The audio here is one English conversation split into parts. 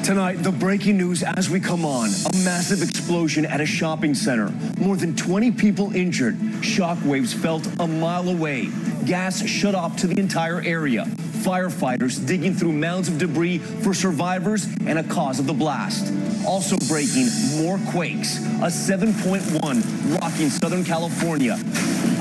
Tonight, the breaking news as we come on. A massive explosion at a shopping center. More than 20 people injured. Shockwaves felt a mile away. Gas shut off to the entire area. Firefighters digging through mounds of debris for survivors and a cause of the blast. Also breaking, more quakes. A 7.1 rocking Southern California.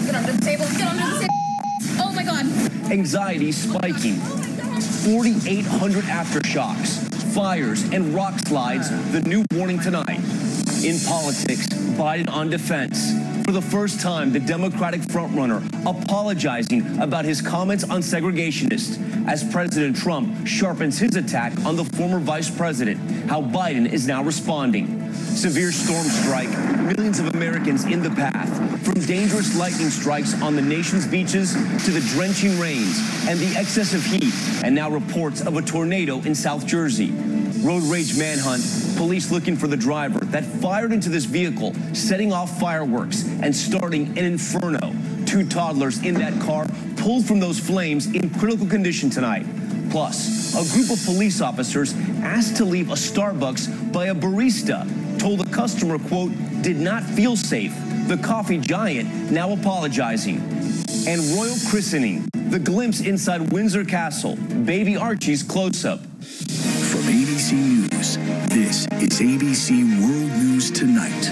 Get under the table, get under the table. Oh my God. Anxiety spiking. 4,800 aftershocks. Fires and rock slides, the new warning tonight. In politics, Biden on defense. For the first time, the Democratic frontrunner apologizing about his comments on segregationists as President Trump sharpens his attack on the former vice president. How Biden is now responding. Severe storm strike, millions of Americans in the path. From dangerous lightning strikes on the nation's beaches to the drenching rains and the excessive heat, and now reports of a tornado in South Jersey. Road rage manhunt, police looking for the driver that fired into this vehicle, setting off fireworks and starting an inferno. 2 toddlers in that car pulled from those flames in critical condition tonight. Plus, a group of police officers asked to leave a Starbucks by a barista, told a customer, quote, did not feel safe. The coffee giant now apologizing. And royal christening, the glimpse inside Windsor Castle, baby Archie's close-up. From ABC News, this is ABC World News Tonight.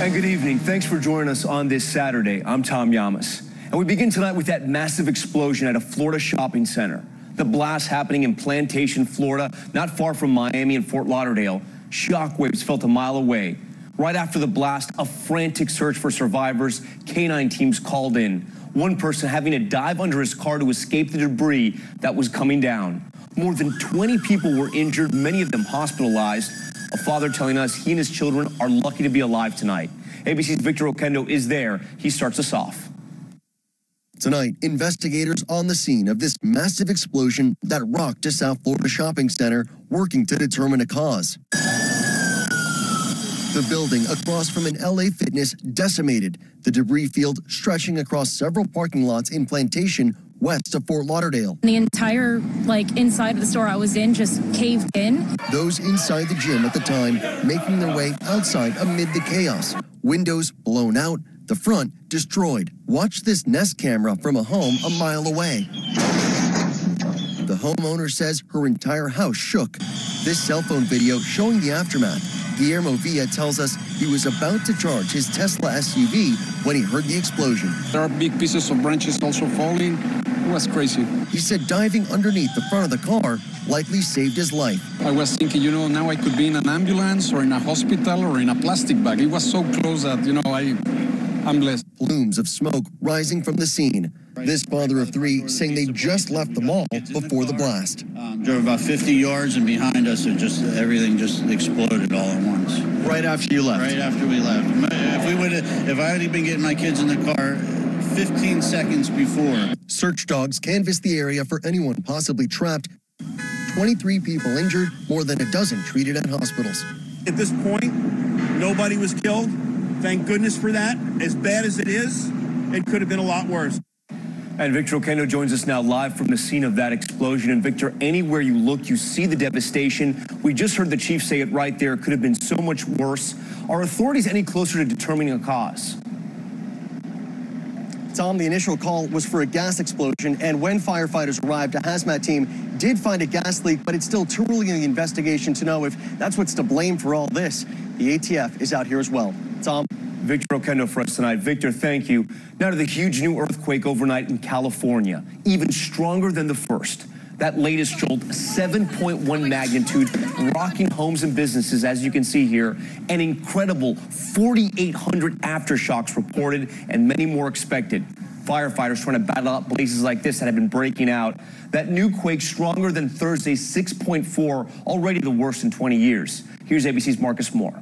And good evening. Thanks for joining us on this Saturday. I'm Tom Yamas. And we begin tonight with that massive explosion at a Florida shopping center. The blast happening in Plantation, Florida, not far from Miami and Fort Lauderdale. Shockwaves felt a mile away. Right after the blast, a frantic search for survivors. Canine teams called in. One person having to dive under his car to escape the debris that was coming down. More than 20 people were injured, many of them hospitalized. A father telling us he and his children are lucky to be alive tonight. ABC's Victor Oquendo is there. He starts us off. Tonight, investigators on the scene of this massive explosion that rocked a South Florida shopping center, working to determine a cause. The building across from an LA Fitness decimated. The debris field stretching across several parking lots in Plantation, west of Fort Lauderdale. The entire, inside of the store I was in just caved in. Those inside the gym at the time making their way outside amid the chaos. Windows blown out, the front destroyed. Watch this Nest camera from a home a mile away. The homeowner says her entire house shook. This cell phone video showing the aftermath. Guillermo Villa tells us he was about to charge his Tesla SUV when he heard the explosion. There are big pieces of branches also falling. It was crazy. He said diving underneath the front of the car likely saved his life. I was thinking, now I could be in an ambulance or in a hospital or in a plastic bag. It was so close that, I'm blessed. Plumes of smoke rising from the scene. This father of 3 saying they just left the mall before the blast. Drove about 50 yards, and behind us, everything just exploded all at once. Right after you left? Right after we left. If I had been getting my kids in the car 15 seconds before. Search dogs canvassed the area for anyone possibly trapped. 23 people injured, more than a dozen treated at hospitals. At this point, nobody was killed. Thank goodness for that. As bad as it is, it could have been a lot worse. And Victor Oquendo joins us now live from the scene of that explosion. And Victor, anywhere you look, you see the devastation. We just heard the chief say it right there. It could have been so much worse. Are authorities any closer to determining a cause? Tom, the initial call was for a gas explosion, and when firefighters arrived, a hazmat team did find a gas leak, but it's still too early in the investigation to know if that's what's to blame for all this. The ATF is out here as well. Tom? Victor Oquendo for us tonight. Victor, thank you. Now to the huge new earthquake overnight in California, even stronger than the first. That latest jolt, 7.1 magnitude, rocking homes and businesses, as you can see here. An incredible 4,800 aftershocks reported and many more expected. Firefighters trying to battle out blazes like this that have been breaking out. That new quake stronger than Thursday's 6.4, already the worst in 20 years. Here's ABC's Marcus Moore.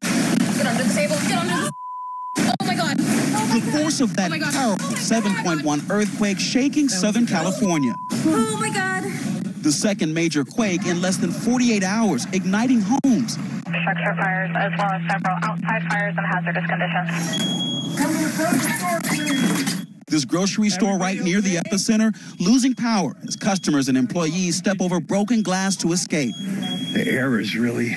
Get under the table, get under the... Oh my God. The force of that powerful 7.1 earthquake shaking Southern California. Oh my God. The second major quake in less than 48 hours, igniting homes. Structure fires as well as several outside fires and hazardous conditions. This grocery store right near the epicenter losing power as customers and employees step over broken glass to escape. The air is really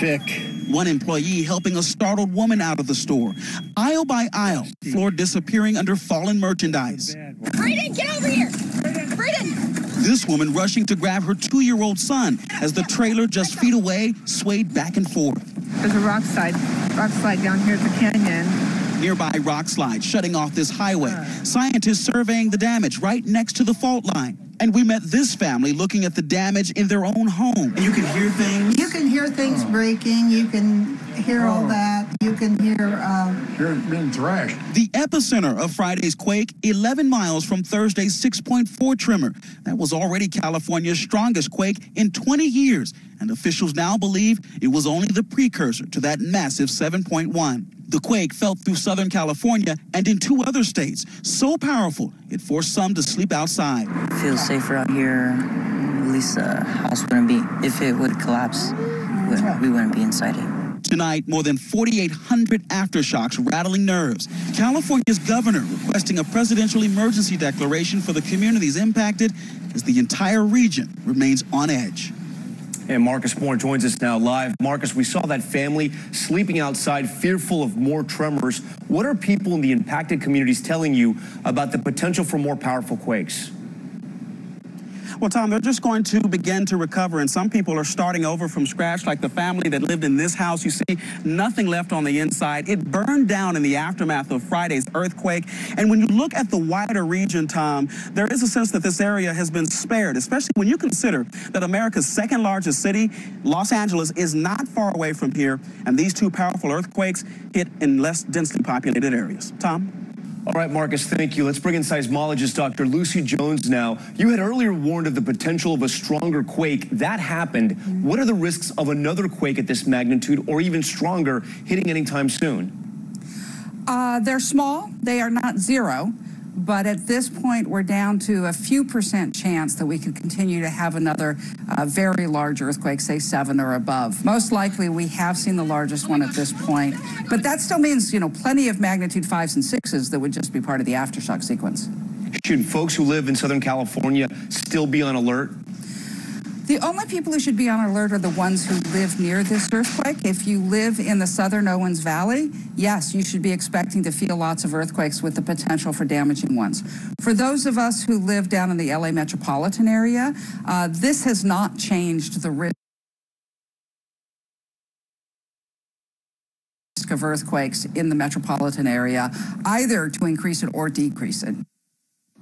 thick. One employee helping a startled woman out of the store. Aisle by aisle, floor disappearing under fallen merchandise. Brayden, get over here! Brayden! This woman rushing to grab her 2-year-old son as the trailer just feet away swayed back and forth. There's a rock slide down here at the canyon. Nearby rock slide shutting off this highway. Scientists surveying the damage right next to the fault line. And we met this family looking at the damage in their own home. You can hear things. You can hear things breaking. You can hear all that. You can hear it being thrashed. The epicenter of Friday's quake, 11 miles from Thursday's 6.4 tremor. That was already California's strongest quake in 20 years. And officials now believe it was only the precursor to that massive 7.1. The quake felt through Southern California and in 2 other states. So powerful, it forced some to sleep outside. It feels safer out here. At least the house wouldn't be. If it would collapse, we wouldn't be inside it. Tonight, more than 4,800 aftershocks rattling nerves. California's governor requesting a presidential emergency declaration for the communities impacted as the entire region remains on edge. And Marcus Moore joins us now live. Marcus, we saw that family sleeping outside, fearful of more tremors. What are people in the impacted communities telling you about the potential for more powerful quakes? Well, Tom, they're just going to begin to recover, and some people are starting over from scratch, like the family that lived in this house. You see, nothing left on the inside. It burned down in the aftermath of Friday's earthquake. And when you look at the wider region, Tom, there is a sense that this area has been spared, especially when you consider that America's second largest city, Los Angeles, is not far away from here, and these 2 powerful earthquakes hit in less densely populated areas. Tom? All right, Marcus, thank you. Let's bring in seismologist Dr. Lucy Jones now. You had earlier warned of the potential of a stronger quake. That happened. What are the risks of another quake at this magnitude or even stronger hitting anytime soon? They're small. They are not zero. But at this point, we're down to a few % chance that we could continue to have another very large earthquake, say 7 or above. Most likely, we have seen the largest one at this point. But that still means, you know, plenty of magnitude 5s and 6s that would just be part of the aftershock sequence. Should folks who live in Southern California still be on alert? The only people who should be on alert are the ones who live near this earthquake. If you live in the southern Owens Valley, yes, you should be expecting to feel lots of earthquakes with the potential for damaging ones. For those of us who live down in the LA metropolitan area, this has not changed the risk of earthquakes in the metropolitan area, either to increase it or decrease it.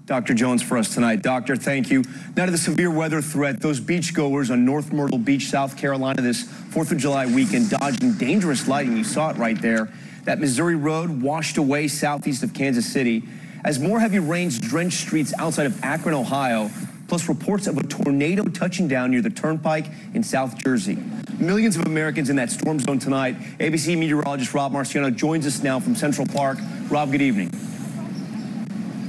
Dr. Jones for us tonight. Doctor, thank you. Now to the severe weather threat. Those beachgoers on North Myrtle Beach, South Carolina this 4th of July weekend dodging dangerous lighting. You saw it right there. That Missouri road washed away southeast of Kansas City as more heavy rains drenched streets outside of Akron, Ohio, plus reports of a tornado touching down near the Turnpike in South Jersey. Millions of Americans in that storm zone tonight. ABC meteorologist Rob Marciano joins us now from Central Park. Rob, good evening.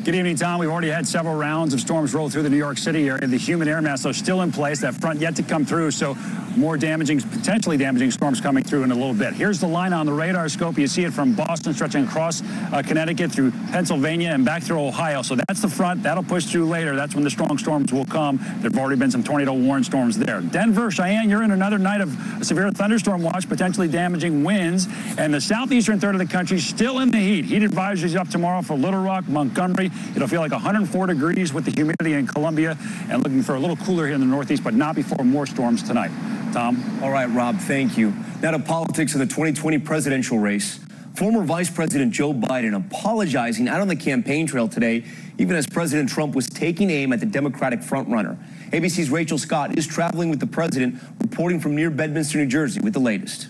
Good evening, Tom. We've already had several rounds of storms roll through the New York City area. The humid air mass, though, still in place. That front yet to come through, so more damaging, potentially damaging storms coming through in a little bit. Here's the line on the radar scope. You see it from Boston stretching across Connecticut through Pennsylvania and back through Ohio. So that's the front. That'll push through later. That's when the strong storms will come. There have already been some tornado warning storms there. Denver, Cheyenne, you're in another night of a severe thunderstorm watch, potentially damaging winds. And the southeastern third of the country still in the heat. Heat advisories up tomorrow for Little Rock, Montgomery. It'll feel like 104 degrees with the humidity in Columbia, and looking for a little cooler here in the Northeast, but not before more storms tonight. Tom? All right, Rob, thank you. Now to politics in the 2020 presidential race. Former Vice President Joe Biden apologizing out on the campaign trail today, even as President Trump was taking aim at the Democratic frontrunner. ABC's Rachel Scott is traveling with the president, reporting from near Bedminster, New Jersey, with the latest.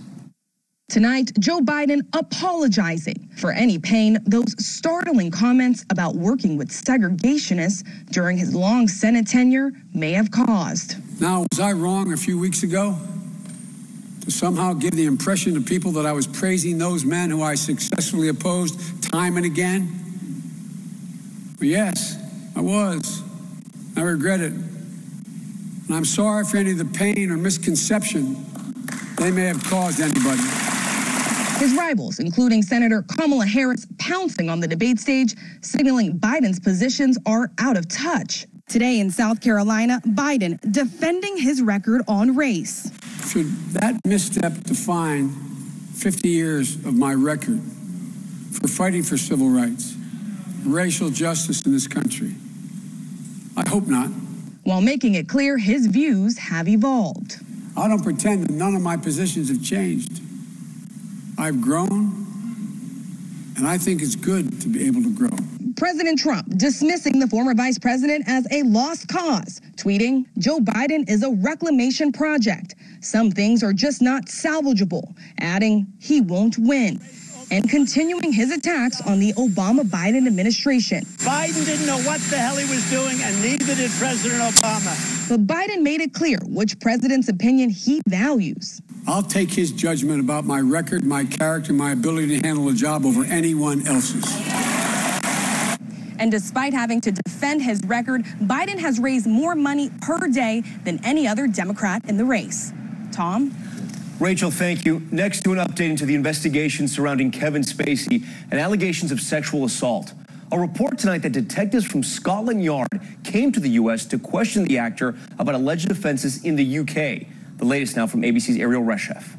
Tonight, Joe Biden apologizing for any pain those startling comments about working with segregationists during his long Senate tenure may have caused. Now, was I wrong a few weeks ago to somehow give the impression to people that I was praising those men who I successfully opposed time and again? Well, yes, I was. I regret it. And I'm sorry for any of the pain or misconception they may have caused anybody. His rivals, including Senator Kamala Harris, pouncing on the debate stage, signaling Biden's positions are out of touch. Today in South Carolina, Biden defending his record on race. If Should that misstep define 50 years of my record for fighting for civil rights, racial justice in this country? I hope not. While making it clear his views have evolved. I don't pretend that none of my positions have changed. I've grown, and I think it's good to be able to grow. President Trump dismissing the former vice president as a lost cause, tweeting, Joe Biden is a reclamation project. Some things are just not salvageable, adding he won't win. And continuing his attacks on the Obama-Biden administration. Biden didn't know what the hell he was doing, and neither did President Obama. But Biden made it clear which president's opinion he values. I'll take his judgment about my record, my character, my ability to handle a job over anyone else's. And despite having to defend his record, Biden has raised more money per day than any other Democrat in the race. Tom? Rachel, thank you. Next to an update into the investigation surrounding Kevin Spacey and allegations of sexual assault. A report tonight that detectives from Scotland Yard came to the U.S. to question the actor about alleged offenses in the U.K. The latest now from ABC's Ariel Reshef.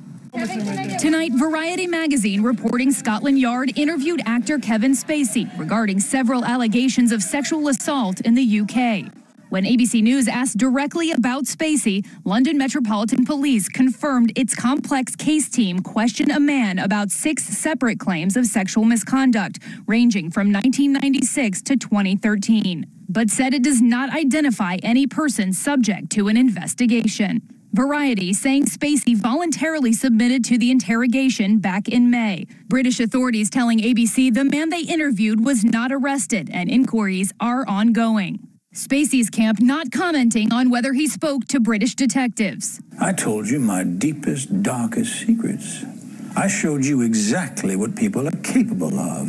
Tonight, Variety magazine reporting Scotland Yard interviewed actor Kevin Spacey regarding several allegations of sexual assault in the UK. When ABC News asked directly about Spacey, London Metropolitan Police confirmed its complex case team questioned a man about 6 separate claims of sexual misconduct, ranging from 1996 to 2013, but said it does not identify any person subject to an investigation. Variety saying Spacey voluntarily submitted to the interrogation back in May. British authorities telling ABC the man they interviewed was not arrested and inquiries are ongoing. Spacey's camp not commenting on whether he spoke to British detectives. I told you my deepest, darkest secrets. I showed you exactly what people are capable of.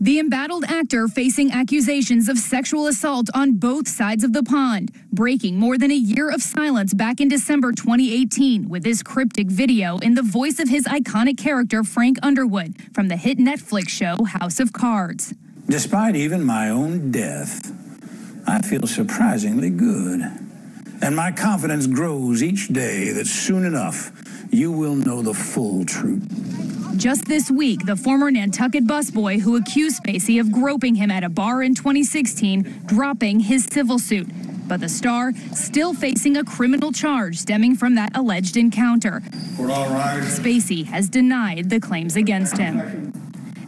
The embattled actor facing accusations of sexual assault on both sides of the pond, breaking more than a year of silence back in December 2018 with this cryptic video in the voice of his iconic character Frank Underwood from the hit Netflix show House of Cards. Despite even my own death, I feel surprisingly good. And my confidence grows each day that soon enough you will know the full truth. Just this week, the former Nantucket busboy who accused Spacey of groping him at a bar in 2016, dropping his civil suit. But the star still facing a criminal charge stemming from that alleged encounter. We're all right. Spacey has denied the claims against him.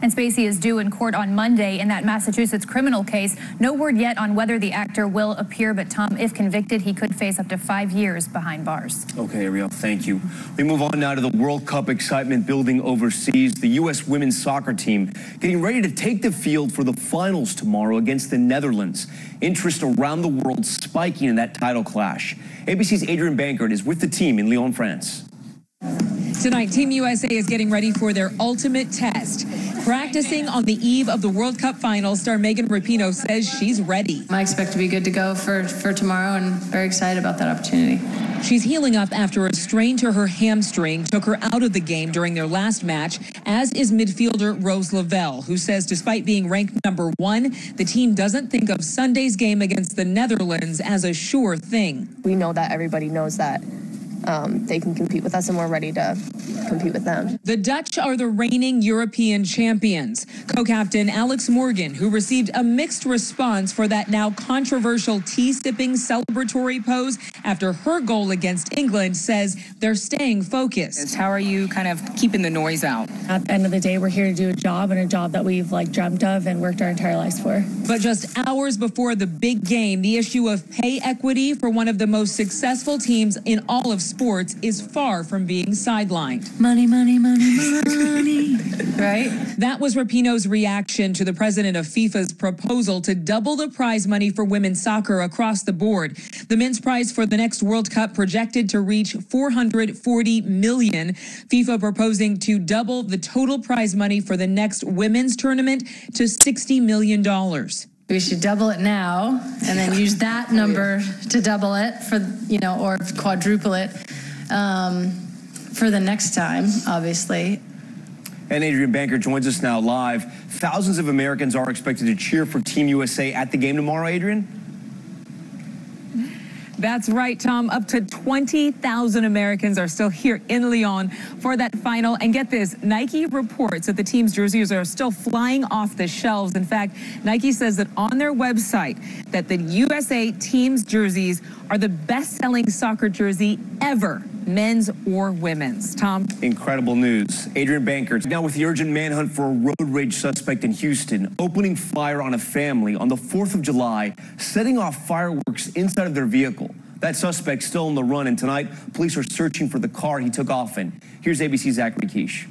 And Spacey is due in court on Monday in that Massachusetts criminal case. No word yet on whether the actor will appear, but Tom, if convicted, he could face up to 5 years behind bars. Okay, Ariel, thank you. We move on now to the World Cup excitement building overseas. The U.S. women's soccer team getting ready to take the field for the finals tomorrow against the Netherlands. Interest around the world spiking in that title clash. ABC's Adrian Bankert is with the team in Lyon, France. Tonight, Team USA is getting ready for their ultimate test. Practicing on the eve of the World Cup final, star Megan Rapinoe says she's ready. I expect to be good to go for tomorrow and very excited about that opportunity. She's healing up after a strain to her hamstring took her out of the game during their last match, as is midfielder Rose Lavelle, who says despite being ranked number 1, the team doesn't think of Sunday's game against the Netherlands as a sure thing. We know that everybody knows that they can compete with us, and we're ready to compete with them. The Dutch are the reigning European champions. Co-captain Alex Morgan, who received a mixed response for that now controversial tea-sipping celebratory pose after her goal against England, says they're staying focused. How are you kind of keeping the noise out? At the end of the day, we're here to do a job, and a job that we've dreamt of and worked our entire lives for. But just hours before the big game, the issue of pay equity for one of the most successful teams in all of sports is far from being sidelined. Money, money, money, money. Right? That was Rapinoe's reaction to the president of FIFA's proposal to double the prize money for women's soccer across the board. The men's prize for the next World Cup projected to reach $440 million. FIFA proposing to double the total prize money for the next women's tournament to $60 million. We should double it now and then use that number to double it for, or quadruple it for the next time, obviously. And Adrian Bankert joins us now live. Thousands of Americans are expected to cheer for Team USA at the game tomorrow, Adrian? That's right, Tom. Up to 20,000 Americans are still here in Lyon for that final. And get this, Nike reports that the team's jerseys are still flying off the shelves. In fact, Nike says that on their website that the USA team's jerseys are the best-selling soccer jersey ever, men's or women's. Tom? Incredible news. Adrian Bankers now with the urgent manhunt for a road rage suspect in Houston, opening fire on a family on the 4th of July, setting off fireworks inside of their vehicle. That suspect's still on the run, and tonight, police are searching for the car he took off in. Here's ABC's Zachary Quiche.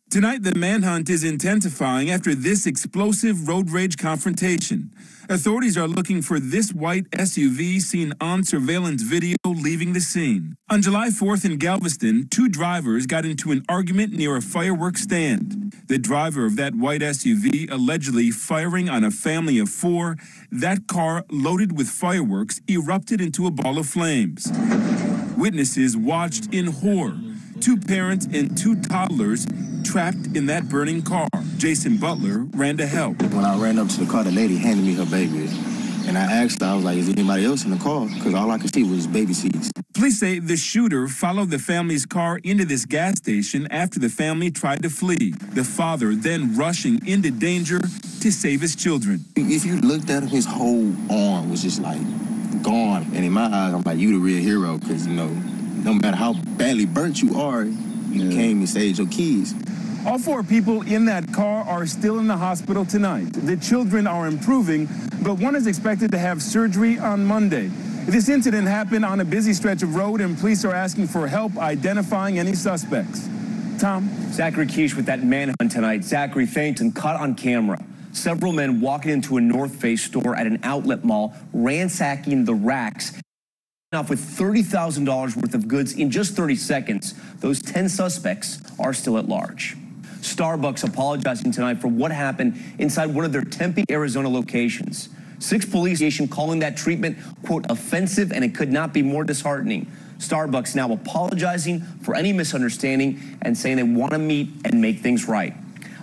Tonight, the manhunt is intensifying after this explosive road rage confrontation. Authorities are looking for this white SUV seen on surveillance video leaving the scene. On July 4th in Galveston, 2 drivers got into an argument near a fireworks stand. The driver of that white SUV allegedly firing on a family of 4. That car, loaded with fireworks, erupted into a ball of flames. Witnesses watched in horror. 2 parents and 2 toddlers trapped in that burning car. Jason Butler ran to help. When I ran up to the car, the lady handed me her baby. And I asked her, I was like, is anybody else in the car? Because all I could see was baby seats. Police say the shooter followed the family's car into this gas station after the family tried to flee. The father then rushing into danger to save his children. If you looked at him, his whole arm was just like gone. And in my eyes, I'm like, you the real hero. Because, you know, no matter how badly burnt you are, you came and saved your kids. All 4 people in that car are still in the hospital tonight. The children are improving, but one is expected to have surgery on Monday. This incident happened on a busy stretch of road, and police are asking for help identifying any suspects. Tom? Zachary Quiche with that manhunt tonight. Zachary, thanks, and caught on camera. Several men walking into a North Face store at an outlet mall, ransacking the racks, off with $30,000 worth of goods in just 30 seconds. Those 10 suspects are still at large. Starbucks apologizing tonight for what happened inside one of their Tempe, Arizona locations. 6 police station calling that treatment, quote, offensive, and it could not be more disheartening. Starbucks now apologizing for any misunderstanding and saying they want to meet and make things right.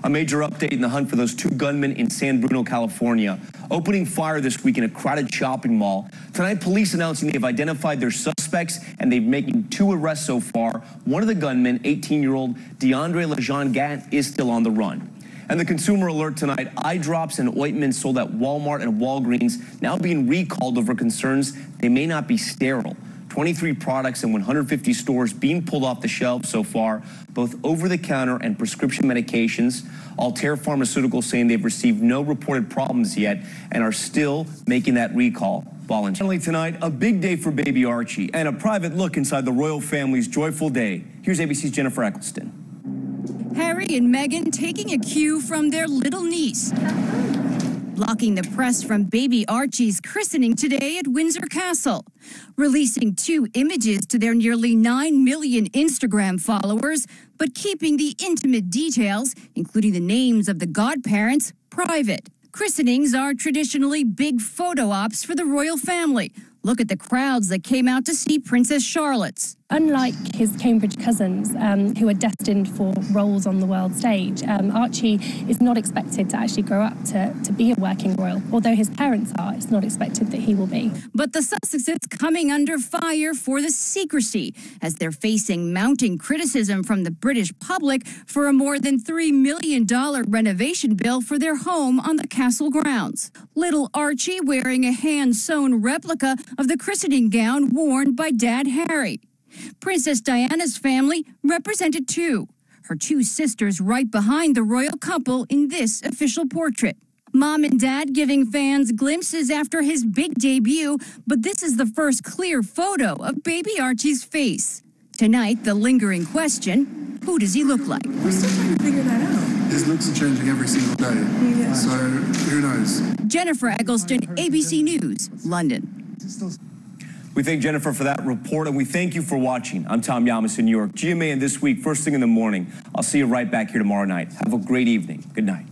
A major update in the hunt for those 2 gunmen in San Bruno, California, opening fire this week in a crowded shopping mall. Tonight, police announcing they've identified their suspects and they've making 2 arrests so far. One of the gunmen, 18-year-old DeAndre Lejean-Gant, is still on the run. And the consumer alert tonight, eye drops and ointments sold at Walmart and Walgreens now being recalled over concerns they may not be sterile. 23 products in 150 stores being pulled off the shelves so far, both over-the-counter and prescription medications. Altair Pharmaceuticals saying they've received no reported problems yet and are still making that recall voluntarily. Tonight, a big day for baby Archie and a private look inside the royal family's joyful day. Here's ABC's Jennifer Eccleston. Harry and Meghan taking a cue from their little niece. Blocking the press from baby Archie's christening today at Windsor Castle. Releasing 2 images to their nearly 9 million Instagram followers, but keeping the intimate details, including the names of the godparents, private. Christenings are traditionally big photo ops for the royal family. Look at the crowds that came out to see Princess Charlotte's. Unlike his Cambridge cousins, who are destined for roles on the world stage, Archie is not expected to actually grow up to be a working royal. Although his parents are, it's not expected that he will be. But the Sussexes coming under fire for the secrecy, as they're facing mounting criticism from the British public for a more than $3 million renovation bill for their home on the castle grounds. Little Archie wearing a hand-sewn replica of the christening gown worn by Dad Harry. Princess Diana's family represented too. Her 2 sisters right behind the royal couple in this official portrait. Mom and Dad giving fans glimpses after his big debut, but this is the first clear photo of baby Archie's face. Tonight, the lingering question, who does he look like? We're still trying to figure that out. His looks are changing every single day, so who knows? Jennifer Eccleston, ABC News, London. We thank Jennifer for that report, and we thank you for watching. I'm Tom Yamas in New York. GMA and This Week, first thing in the morning. I'll see you right back here tomorrow night. Have a great evening. Good night.